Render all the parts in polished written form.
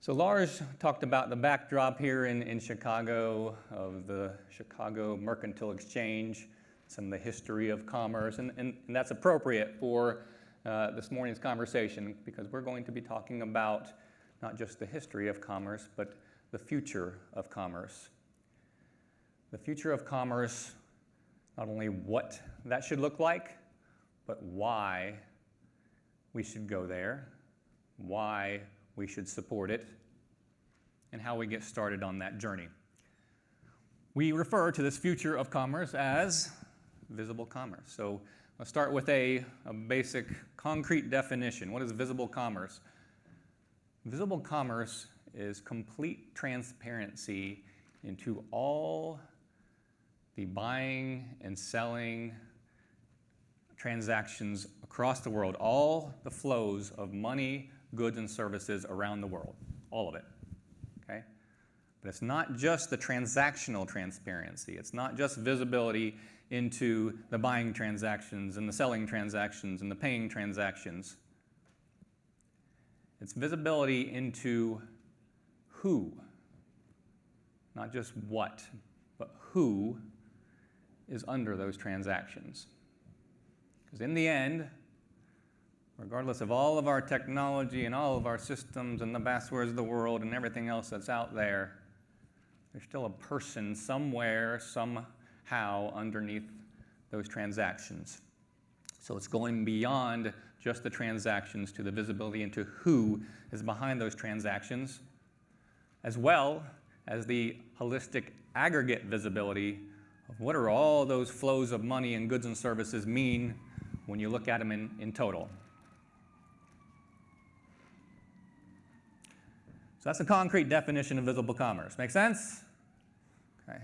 So Lars talked about the backdrop here in Chicago of the Chicago Mercantile Exchange, some of the history of commerce, and that's appropriate for this morning's conversation because we're going to be talking about not just the history of commerce, but the future of commerce. The future of commerce, not only what that should look like, but why we should go there, why we should support it, and how we get started on that journey. We refer to this future of commerce as visible commerce. So let's start with a basic concrete definition. What is visible commerce? Visible commerce is complete transparency into all the buying and selling transactions across the world, all the flows of money, goods, and services around the world, all of it, okay? But it's not just the transactional transparency. It's not just visibility into the buying transactions and the selling transactions and the paying transactions. It's visibility into who, not just what, but who is under those transactions. Because in the end, regardless of all of our technology and all of our systems and the Baswares of the world and everything else that's out there, there's still a person somewhere, somehow underneath those transactions. So it's going beyond just the transactions to the visibility into who is behind those transactions, as well as the holistic aggregate visibility of what are all those flows of money and goods and services mean when you look at them in total. So that's a concrete definition of visible commerce. Make sense? Okay.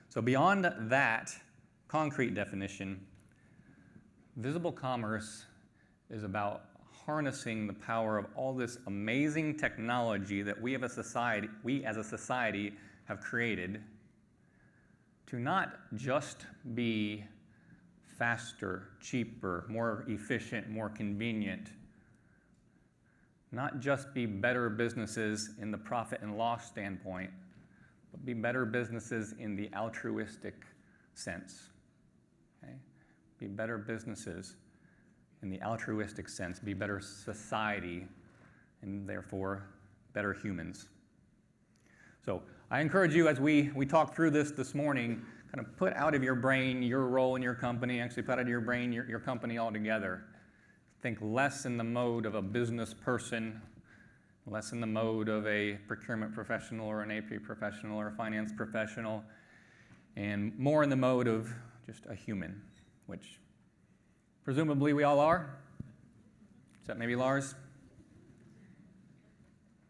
So beyond that concrete definition, visible commerce is about harnessing the power of all this amazing technology that we as a society have created to not just be faster, cheaper, more efficient, more convenient, not just be better businesses in the profit and loss standpoint, but be better businesses in the altruistic sense. Okay? Be better businesses in the altruistic sense, be better society, and therefore better humans. So I encourage you as we talk through this morning, kind of put out of your brain your role in your company, actually put out of your brain your company altogether. Think less in the mode of a business person, less in the mode of a procurement professional or an AP professional or a finance professional, and more in the mode of just a human, which presumably we all are. Except maybe Lars?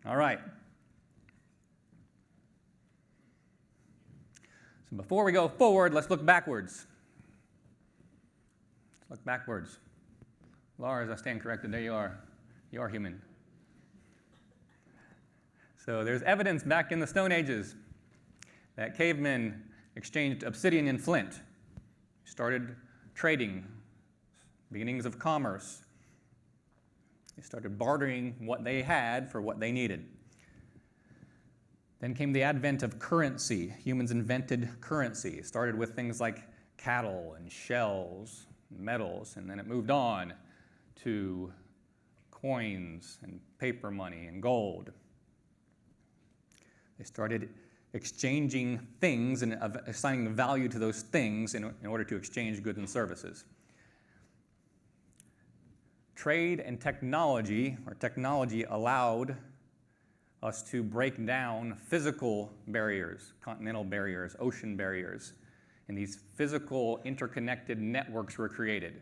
All right. So before we go forward, let's look backwards. Let's look backwards. Lars, I stand corrected. There you are. You are human. So there's evidence back in the Stone Ages that cavemen exchanged obsidian and flint, started trading, beginnings of commerce. They started bartering what they had for what they needed. Then came the advent of currency. Humans invented currency. It started with things like cattle and shells, metals, and then it moved on to coins and paper money and gold. They started exchanging things and assigning value to those things in order to exchange goods and services. Trade and technology, or technology, allowed us to break down physical barriers, continental barriers, ocean barriers, and these physical interconnected networks were created.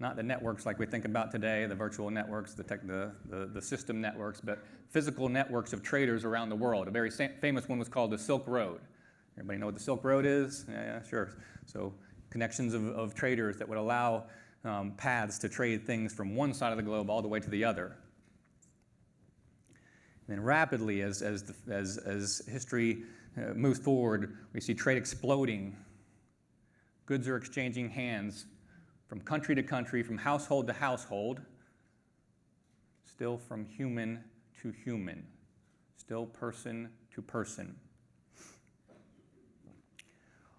Not the networks like we think about today, the virtual networks, the system networks, but physical networks of traders around the world. A very famous one was called the Silk Road. Everybody know what the Silk Road is? Yeah, sure. So connections of traders that would allow paths to trade things from one side of the globe all the way to the other. And then rapidly, as history moves forward, we see trade exploding. Goods are exchanging hands from country to country, from household to household, still from human to human, still person to person.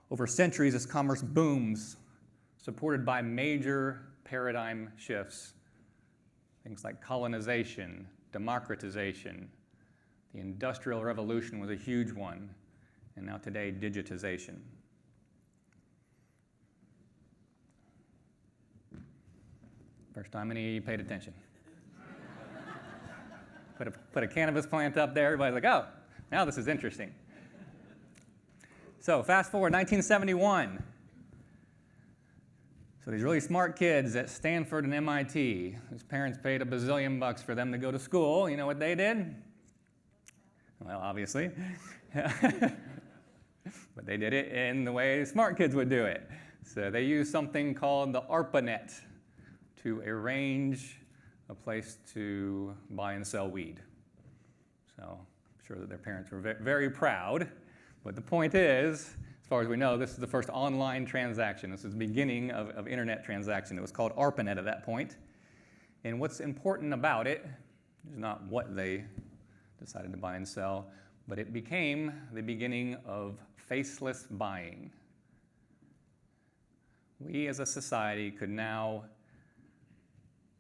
Over centuries, this commerce booms, supported by major paradigm shifts. Things like colonization, democratization. The Industrial Revolution was a huge one, and now today, digitization. First time any paid attention. Put a cannabis plant up there, everybody's like, oh, now this is interesting. So fast forward, 1971. So these really smart kids at Stanford and MIT, whose parents paid $1 bazillion for them to go to school, you know what they did? Well, obviously. But they did it in the way smart kids would do it. So they used something called the ARPANET to arrange a place to buy and sell weed. So I'm sure that their parents were very proud. But the point is, as far as we know, this is the first online transaction. This is the beginning of internet transaction. It was called ARPANET at that point. And what's important about it is not what they decided to buy and sell, but it became the beginning of faceless buying. We as a society could now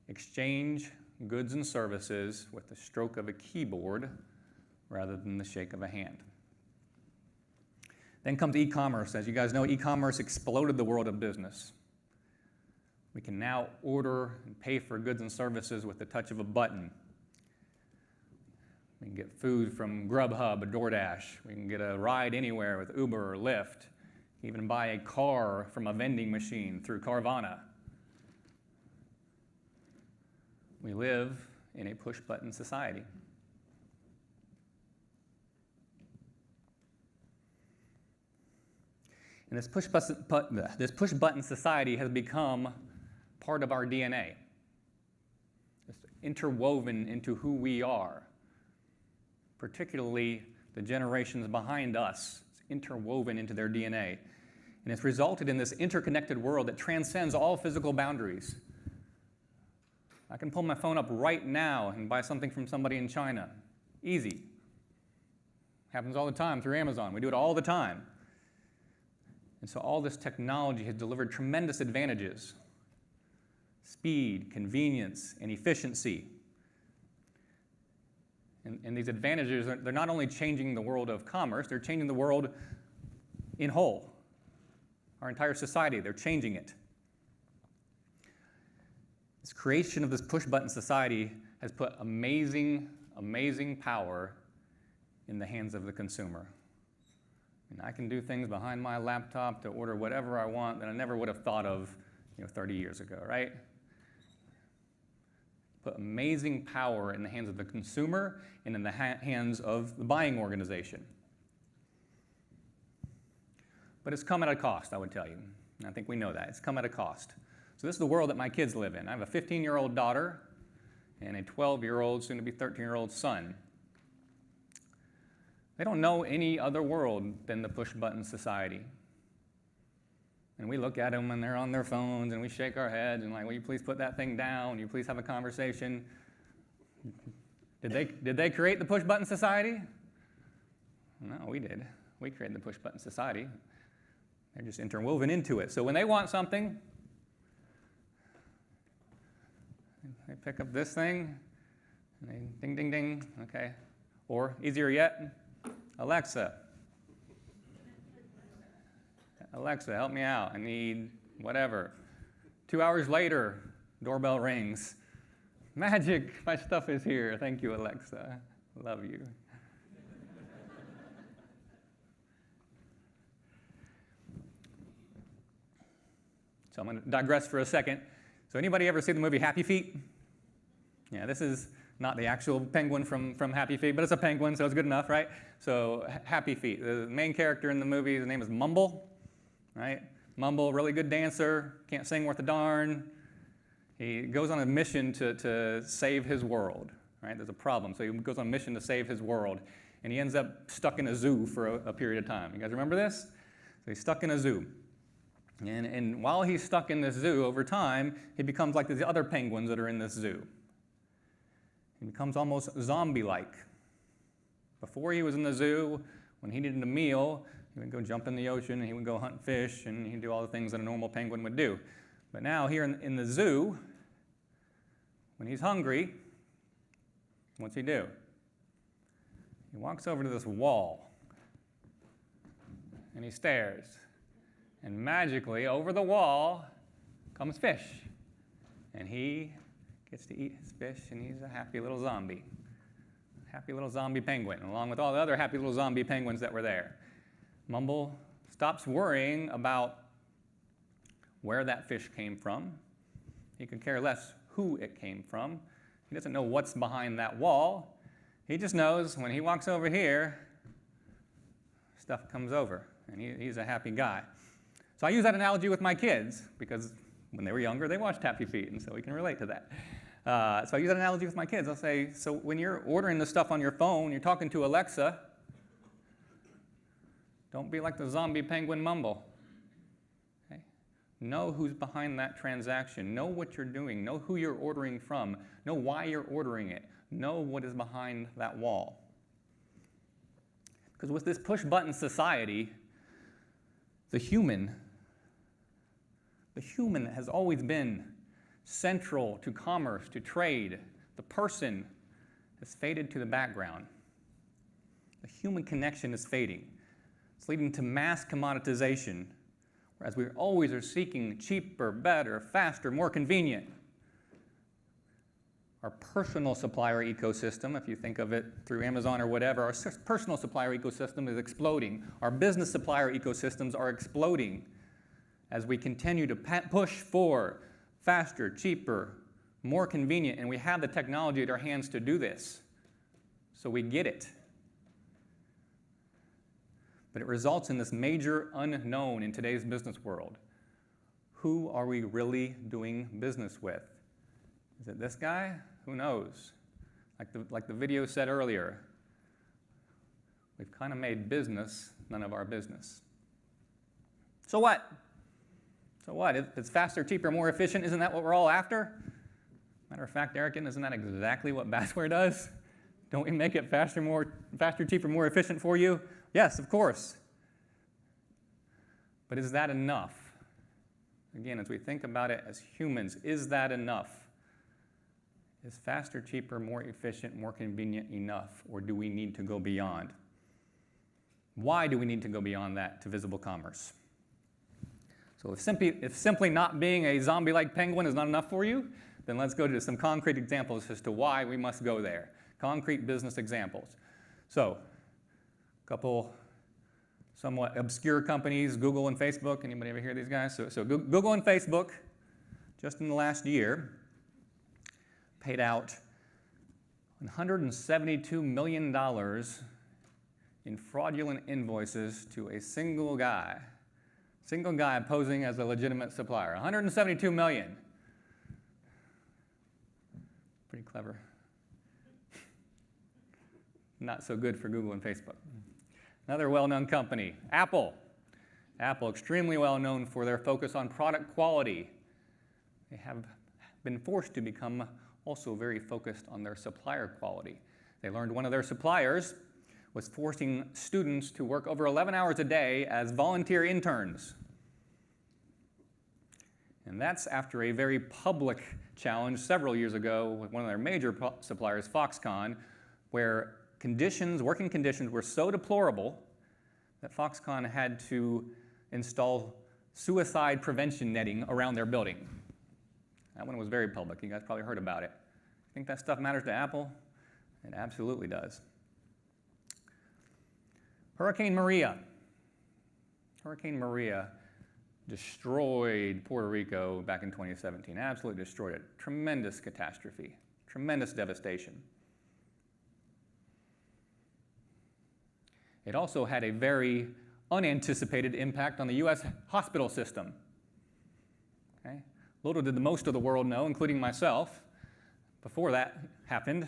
exchange goods and services with the stroke of a keyboard rather than the shake of a hand. Then comes e-commerce. As you guys know, e-commerce exploded the world of business. We can now order and pay for goods and services with the touch of a button. We can get food from Grubhub or DoorDash. We can get a ride anywhere with Uber or Lyft. Even buy a car from a vending machine through Carvana. We live in a push-button society. And this push-button society has become part of our DNA. It's interwoven into who we are, particularly the generations behind us. It's interwoven into their DNA. And it's resulted in this interconnected world that transcends all physical boundaries. I can pull my phone up right now and buy something from somebody in China. Easy. Happens all the time through Amazon. We do it all the time. And so all this technology has delivered tremendous advantages. Speed, convenience, and efficiency. And these advantages, they're not only changing the world of commerce, they're changing the world in whole. Our entire society, they're changing it. This creation of this push-button society has put amazing, amazing power in the hands of the consumer. And I can do things behind my laptop to order whatever I want that I never would have thought of 30 years ago, right? Put amazing power in the hands of the consumer and in the hands of the buying organization. But it's come at a cost, I would tell you. And I think we know that. It's come at a cost. So this is the world that my kids live in. I have a 15-year-old daughter and a 12-year-old, soon-to-be 13-year-old son. They don't know any other world than the push-button society. And we look at them and they're on their phones and we shake our heads and like, will you please put that thing down? Will you please have a conversation? Did they create the push-button society? No, we did. We created the push-button society. They're just interwoven into it. So when they want something, they pick up this thing and they ding, ding, ding, okay. Or easier yet, Alexa, help me out. I need whatever. 2 hours later, doorbell rings. Magic, my stuff is here. Thank you, Alexa. Love you. So I'm going to digress for a second. So anybody ever see the movie Happy Feet? Yeah, this is not the actual penguin from Happy Feet, but it's a penguin, so it's good enough, right? So Happy Feet. The main character in the movie, his name is Mumble, right? Mumble, really good dancer, can't sing worth a darn. He goes on a mission to save his world, right? There's a problem, so he goes on a mission to save his world, and he ends up stuck in a zoo for a period of time. You guys remember this? So he's stuck in a zoo. And while he's stuck in this zoo, over time, he becomes like these other penguins that are in this zoo. He becomes almost zombie-like. Before he was in the zoo, when he needed a meal, he would go jump in the ocean, and he would go hunt fish, and he'd do all the things that a normal penguin would do. But now here in the zoo, when he's hungry, what's he do? He walks over to this wall, and he stares. And magically, over the wall comes fish. And he gets to eat his fish, and he's a happy little zombie. Happy little zombie penguin, along with all the other happy little zombie penguins that were there. Mumble stops worrying about where that fish came from. He could care less who it came from. He doesn't know what's behind that wall. He just knows when he walks over here, stuff comes over, and he's a happy guy. So I use that analogy with my kids because when they were younger, they watched Happy Feet, and so we can relate to that. So I use that analogy with my kids. I'll say, so when you're ordering the stuff on your phone, you're talking to Alexa, don't be like the zombie penguin Mumble. Okay? Know who's behind that transaction. Know what you're doing. Know who you're ordering from. Know why you're ordering it. Know what is behind that wall. Because with this push-button society, the human has always been central to commerce, to trade. The person has faded to the background. The human connection is fading. It's leading to mass commoditization, whereas we always are seeking cheaper, better, faster, more convenient. Our personal supplier ecosystem, if you think of it through Amazon or whatever, our personal supplier ecosystem is exploding. Our business supplier ecosystems are exploding as we continue to push for faster, cheaper, more convenient, and we have the technology at our hands to do this. So we get it. But it results in this major unknown in today's business world. Who are we really doing business with? Is it this guy? Who knows? Like the video said earlier, we've kind of made business none of our business. So what? So what? If it's faster, cheaper, more efficient, isn't that what we're all after? Matter of fact, Eric, isn't that exactly what Basware does? Don't we make it faster, cheaper, more efficient for you? Yes, of course. But is that enough? Again, as we think about it as humans, is that enough? Is faster, cheaper, more efficient, more convenient enough, or do we need to go beyond? Why do we need to go beyond that to visible commerce? So if simply not being a zombie-like penguin is not enough for you, then let's go to some concrete examples as to why we must go there. Concrete business examples. So, a couple somewhat obscure companies, Google and Facebook. Anybody ever hear these guys? So Google and Facebook, just in the last year, paid out $172 million in fraudulent invoices to a single guy posing as a legitimate supplier. $172 million. Pretty clever. Not so good for Google and Facebook. Another well-known company, Apple. Apple, extremely well known for their focus on product quality. They have been forced to become also very focused on their supplier quality. They learned one of their suppliers was forcing students to work over 11 hours a day as volunteer interns. And that's after a very public challenge several years ago with one of their major suppliers, Foxconn, where working conditions were so deplorable that Foxconn had to install suicide prevention netting around their building. That one was very public. You guys probably heard about it. Think that stuff matters to Apple? It absolutely does. Hurricane Maria. Hurricane Maria destroyed Puerto Rico back in 2017. Absolutely destroyed it. Tremendous catastrophe. Tremendous devastation. It also had a very unanticipated impact on the U.S. hospital system. Okay? Little did most of the world know, including myself, before that happened,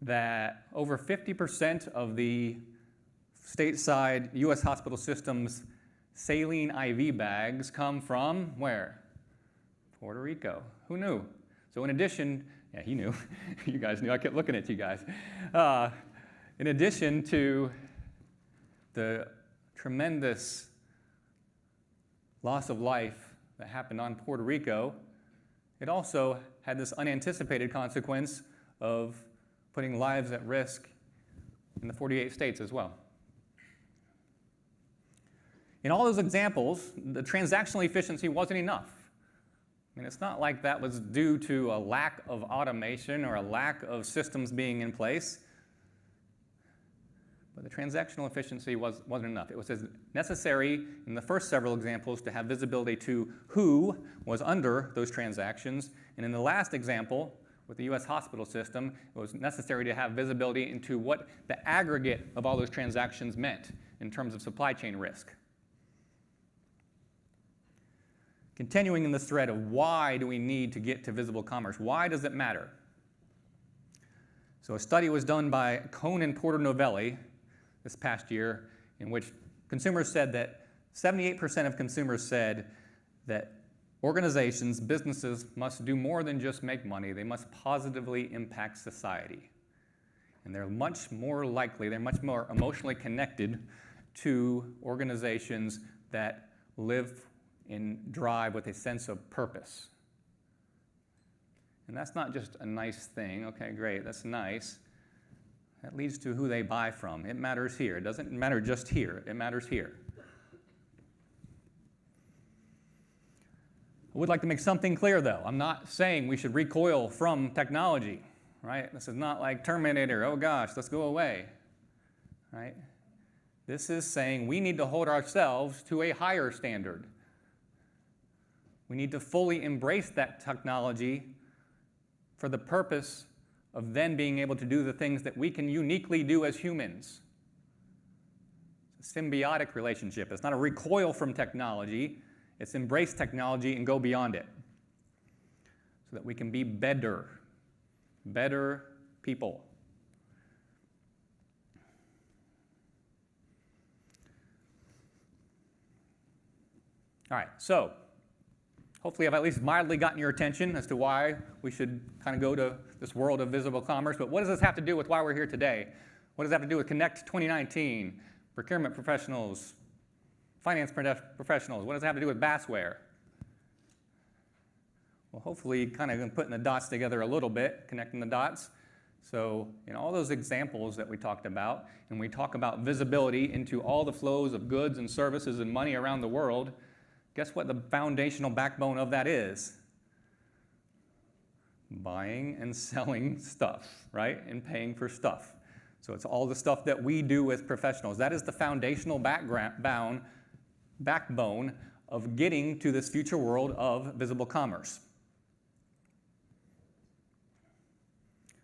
that over 50% of the stateside U.S. hospital system's saline IV bags come from where? Puerto Rico. Who knew? So in addition, yeah, he knew. You guys knew. I kept looking at you guys. in addition to the tremendous loss of life that happened on Puerto Rico, it also had this unanticipated consequence of putting lives at risk in the 48 states as well. In all those examples, the transactional efficiency wasn't enough. I mean, it's not like that was due to a lack of automation or a lack of systems being in place. But the transactional efficiency wasn't enough. It was necessary in the first several examples to have visibility to who was under those transactions. And in the last example, with the U.S. hospital system, it was necessary to have visibility into what the aggregate of all those transactions meant in terms of supply chain risk. Continuing in this thread of why do we need to get to visible commerce? Why does it matter? So a study was done by Cohn and Porter Novelli this past year in which consumers said that 78% of consumers said that organizations, businesses must do more than just make money. They must positively impact society. And they're much more likely, they're much more emotionally connected to organizations that live and drive with a sense of purpose. And that's not just a nice thing. Okay, great, that's nice. That leads to who they buy from. It matters here. It doesn't matter just here. It matters here. I would like to make something clear, though. I'm not saying we should recoil from technology, right? This is not like Terminator. Oh, gosh, let's go away, right? This is saying we need to hold ourselves to a higher standard. We need to fully embrace that technology for the purpose of then being able to do the things that we can uniquely do as humans. It's a symbiotic relationship. It's not a recoil from technology. It's embrace technology and go beyond it so that we can be better people. All right, so hopefully I've at least mildly gotten your attention as to why we should kind of go to this world of visible commerce. But what does this have to do with why we're here today? What does that have to do with Connect 2019, procurement professionals, finance professionals? What does it have to do with Basware? Well, hopefully kind of putting the dots together a little bit, connecting the dots. So in all those examples that we talked about, and we talk about visibility into all the flows of goods and services and money around the world, guess what the foundational backbone of that is? Buying and selling stuff, right? And paying for stuff. So it's all the stuff that we do with professionals. That is the foundational backbone of getting to this future world of visible commerce.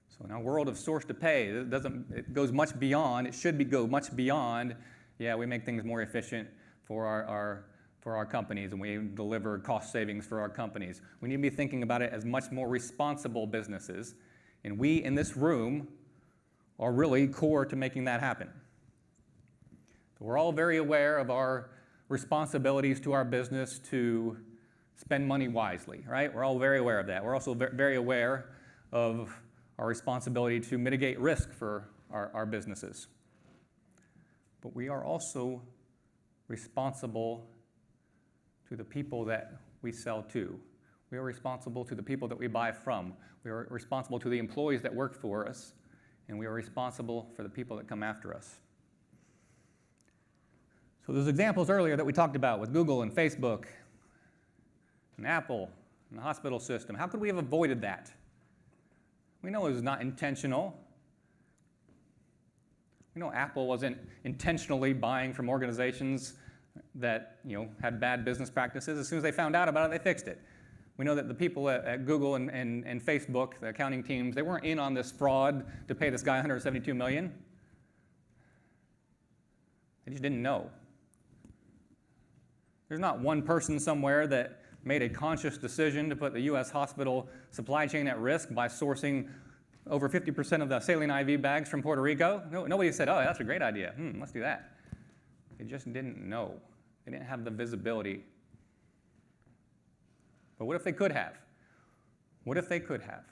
So in our world of source to pay, it goes much beyond, it should go much beyond, yeah, we make things more efficient for our companies and we deliver cost savings for our companies. We need to be thinking about it as much more responsible businesses. And we in this room are really core to making that happen. So we're all very aware of our responsibilities to our business to spend money wisely, right? We're all very aware of that. We're also very aware of our responsibility to mitigate risk for our businesses. But we are also responsible to the people that we sell to. We are responsible to the people that we buy from. We are responsible to the employees that work for us, and we are responsible for the people that come after us. So those examples earlier that we talked about with Google and Facebook and Apple and the hospital system, how could we have avoided that? We know it was not intentional. We know Apple wasn't intentionally buying from organizations that had bad business practices. As soon as they found out about it, they fixed it. We know that the people at Google and Facebook, the accounting teams, they weren't in on this fraud to pay this guy $172 million. They just didn't know. There's not one person somewhere that made a conscious decision to put the U.S. hospital supply chain at risk by sourcing over 50% of the saline IV bags from Puerto Rico. Nobody said, oh, that's a great idea. Let's do that. They just didn't know. They didn't have the visibility. But what if they could have? What if they could have?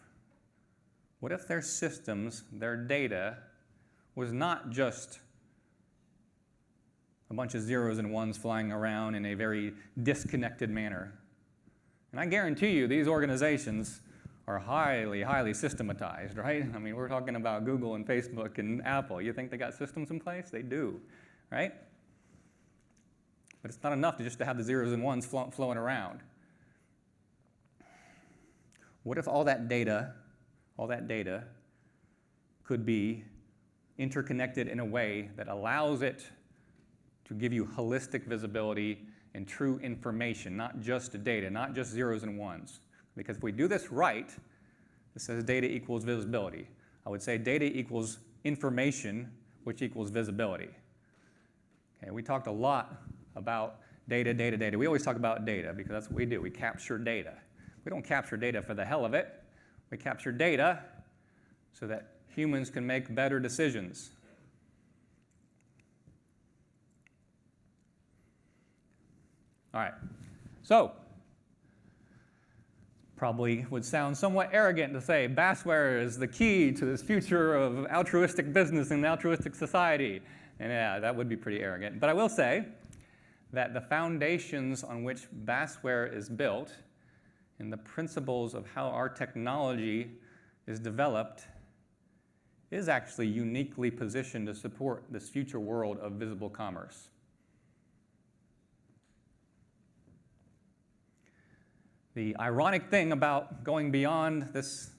What if their systems, their data, was not just a bunch of zeros and ones flying around in a very disconnected manner. And I guarantee you these organizations are highly, highly systematized, right? I mean, we're talking about Google and Facebook and Apple. You think they got systems in place? They do, right? But it's not enough just to have the zeros and ones flowing around. What if all that data could be interconnected in a way that allows it to give you holistic visibility and true information, not just data, not just zeros and ones? Because if we do this right, it says data equals visibility. I would say data equals information, which equals visibility. Okay, we talked a lot about data. We always talk about data because that's what we do. We capture data. We don't capture data for the hell of it. We capture data so that humans can make better decisions. All right, so probably would sound somewhat arrogant to say Basware is the key to this future of altruistic business and altruistic society. And yeah, that would be pretty arrogant. But I will say that the foundations on which Basware is built and the principles of how our technology is developed is actually uniquely positioned to support this future world of visible commerce. The ironic thing about going beyond this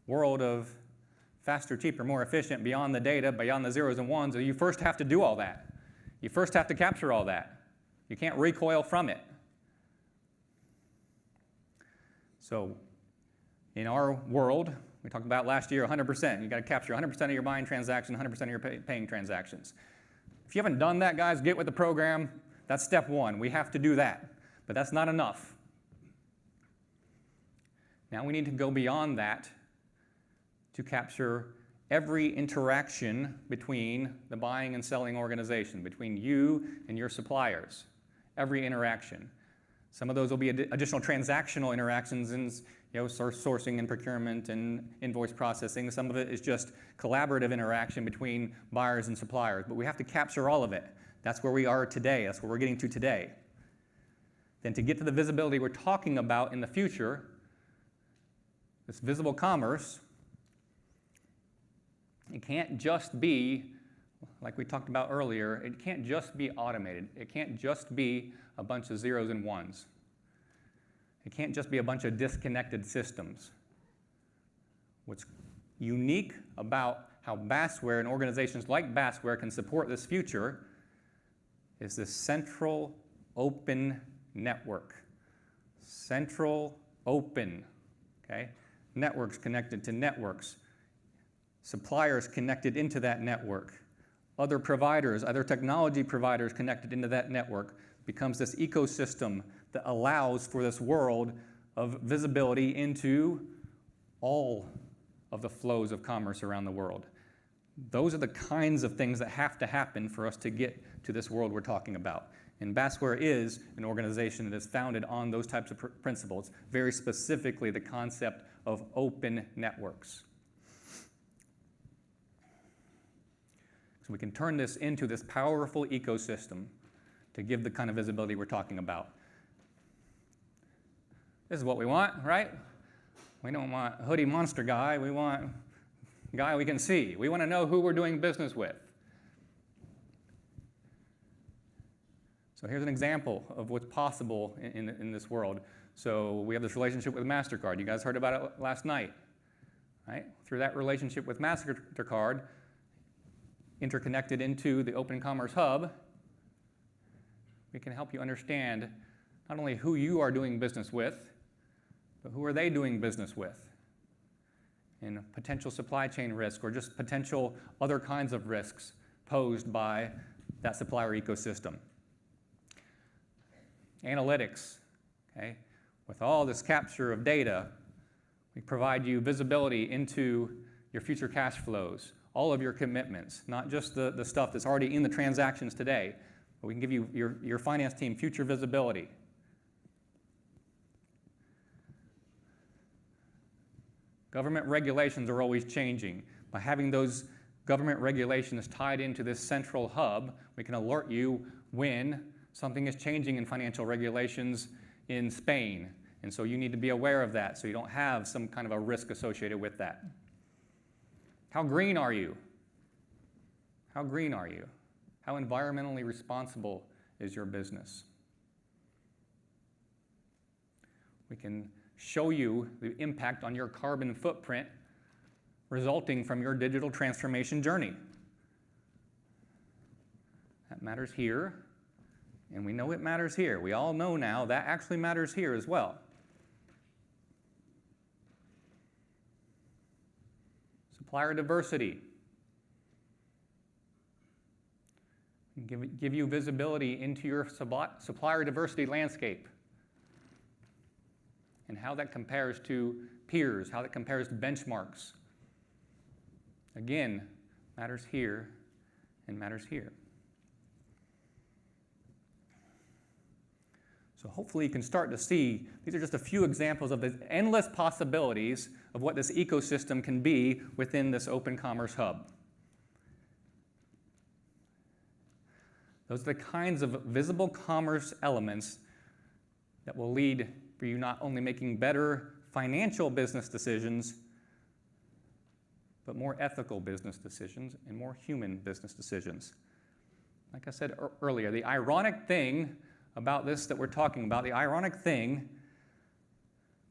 world of faster, cheaper, more efficient, beyond the data, beyond the zeros and ones, is you first have to do all that. You first have to capture all that. You can't recoil from it. So in our world, we talked about last year 100%. You've got to capture 100% of your buying transactions, 100% of your paying transactions. If you haven't done that, guys, get with the program. That's step one. We have to do that. But that's not enough. Now we need to go beyond that to capture every interaction between the buying and selling organization, between you and your suppliers, every interaction. Some of those will be additional transactional interactions in sourcing and procurement and invoice processing. Some of it is just collaborative interaction between buyers and suppliers. But we have to capture all of it. That's where we are today. That's where we're getting to today. Then to get to the visibility we're talking about in the future, this visible commerce, it can't just be, like we talked about earlier, it can't just be automated. It can't just be a bunch of zeros and ones. It can't just be a bunch of disconnected systems. What's unique about how Basware and organizations like Basware can support this future is this central open network. Central open, okay? Networks connected to networks. Suppliers connected into that network. Other providers, other technology providers connected into that network becomes this ecosystem that allows for this world of visibility into all of the flows of commerce around the world. Those are the kinds of things that have to happen for us to get to this world we're talking about. And Basware is an organization that is founded on those types of principles, very specifically the concept of open networks. So we can turn this into this powerful ecosystem to give the kind of visibility we're talking about. This is what we want, right? We don't want a hoodie monster guy. We want a guy we can see. We want to know who we're doing business with. So here's an example of what's possible in this world. So we have this relationship with MasterCard. You guys heard about it last night, right? Through that relationship with MasterCard, interconnected into the Open Commerce Hub, we can help you understand not only who you are doing business with, but who are they doing business with, and potential supply chain risk or just potential other kinds of risks posed by that supplier ecosystem. Analytics, okay? With all this capture of data, we provide you visibility into your future cash flows, all of your commitments, not just the stuff that's already in the transactions today, but we can give you your finance team future visibility. Government regulations are always changing. By having those government regulation is tied into this central hub. We can alert you when something is changing in financial regulations in Spain. And so you need to be aware of that so you don't have some kind of a risk associated with that. How green are you? How green are you? How environmentally responsible is your business? We can show you the impact on your carbon footprint resulting from your digital transformation journey. That matters here, and we know it matters here. We all know now that actually matters here as well. Supplier diversity. Give you visibility into your supplier diversity landscape and how that compares to peers, how that compares to benchmarks. Again, matters here and matters here. So hopefully you can start to see, these are just a few examples of the endless possibilities of what this ecosystem can be within this Open Commerce Hub. Those are the kinds of visible commerce elements that will lead for you not only making better financial business decisions, but more ethical business decisions and more human business decisions. Like I said earlier, the ironic thing about this that we're talking about, the ironic thing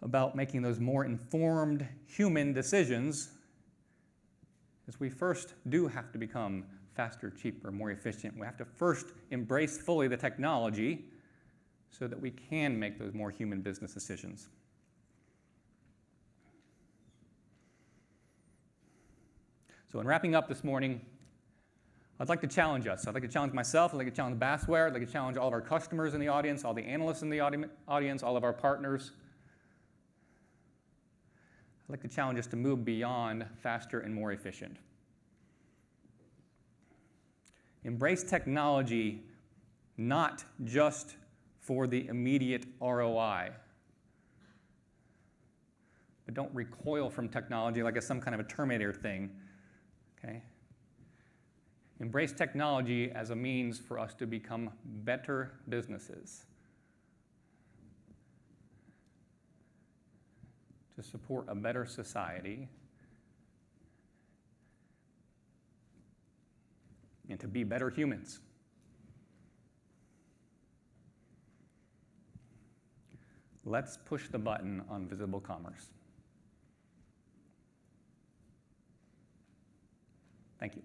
about making those more informed human decisions is we first do have to become faster, cheaper, more efficient. We have to first embrace fully the technology so that we can make those more human business decisions. So in wrapping up this morning, I'd like to challenge us. I'd like to challenge myself. I'd like to challenge Basware. I'd like to challenge all of our customers in the audience, all the analysts in the audience, all of our partners. I'd like to challenge us to move beyond faster and more efficient. Embrace technology not just for the immediate ROI, but don't recoil from technology like it's some kind of a Terminator thing. Okay? Embrace technology as a means for us to become better businesses, to support a better society, and to be better humans. Let's push the button on visible commerce. Thank you.